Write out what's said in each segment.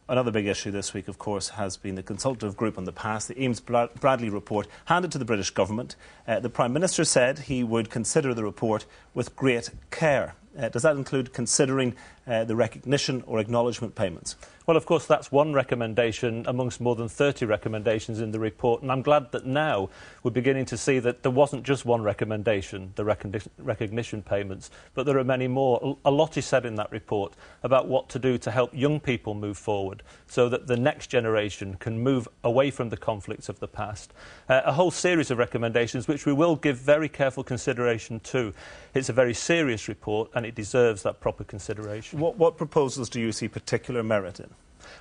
Another big issue this week, of course, has been the Consultative group on the past. The Ames-Bradley report handed to the British government. The Prime Minister said he would consider the report with great care. Does that include considering the recognition or acknowledgement payments? Well, of course, that's one recommendation amongst more than 30 recommendations in the report, and I'm glad that now we're beginning to see that there wasn't just one recommendation, the recognition payments, but there are many more. A lot is said in that report about what to do to help young people move forward so that the next generation can move away from the conflicts of the past. A whole series of recommendations which we will give very careful consideration to. It's a very serious report and it deserves that proper consideration. What proposals do you see particular merit in?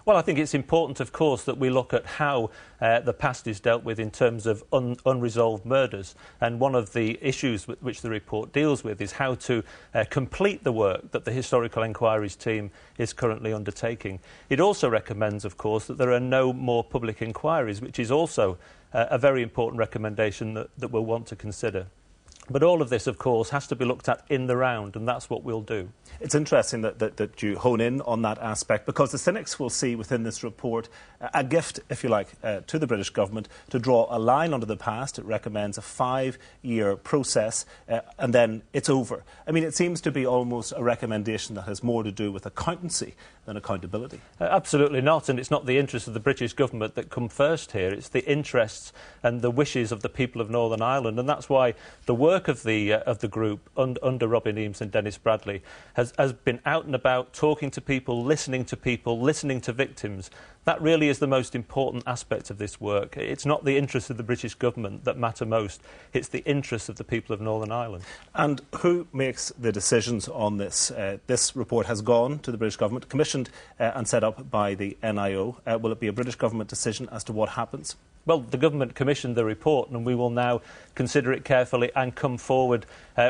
Well, I think it's important, of course, that we look at how the past is dealt with in terms of unresolved murders. And one of the issues which the report deals with is how to complete the work that the Historical Enquiries team is currently undertaking. It also recommends, of course, that there are no more public inquiries, which is also a very important recommendation that we'll want to consider. But all of this, of course, has to be looked at in the round, and that's what we'll do. It's interesting that you hone in on that aspect, because the cynics will see within this report a gift, if you like, to the British government to draw a line under the past. It recommends a 5-year process, and then it's over. I mean, it seems to be almost a recommendation that has more to do with accountancy than accountability. Absolutely not, and it's not the interests of the British government that come first here. It's the interests and the wishes of the people of Northern Ireland, and that's why the work of the group under Robin Eames and Dennis Bradley has been out and about, talking to people, listening to victims. That really is the most important aspect of this work. It's not the interests of the British government that matter most. It's the interests of the people of Northern Ireland. And who makes the decisions on this? This report has gone to the British government, commissioned and set up by the NIO. Will it be a British government decision as to what happens? Well, the government commissioned the report and we will now consider it carefully and come forward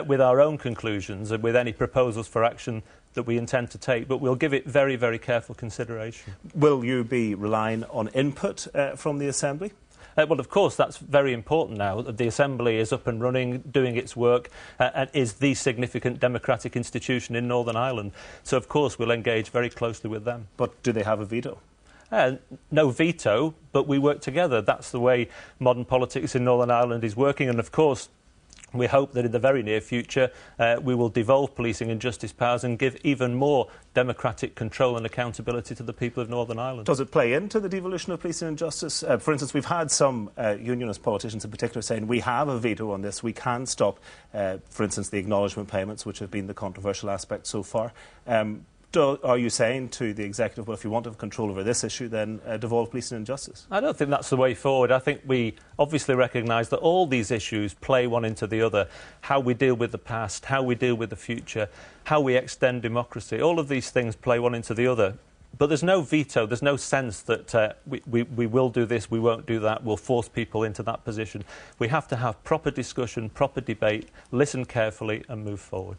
with our own conclusions and with any proposals for action that we intend to take, but we'll give it very, very careful consideration. Will you be relying on input from the Assembly? Well, of course, that's very important now. The Assembly is up and running, doing its work, and is the significant democratic institution in Northern Ireland. So, of course, we'll engage very closely with them. But do they have a veto? No veto, but we work together. That's the way modern politics in Northern Ireland is working, and of course we hope that in the very near future we will devolve policing and justice powers and give even more democratic control and accountability to the people of Northern Ireland. Does it play into the devolution of policing and justice? For instance, we've had some unionist politicians in particular saying we have a veto on this, we can stop, for instance, the acknowledgement payments, which have been the controversial aspect so far. Are you saying to the executive, well, if you want to have control over this issue, then devolve policing and justice? I don't think that's the way forward. I think we obviously recognise that all these issues play one into the other. How we deal with the past, how we deal with the future, how we extend democracy, all of these things play one into the other. But there's no veto, there's no sense that we will do this, we won't do that, we'll force people into that position. We have to have proper discussion, proper debate, listen carefully and move forward.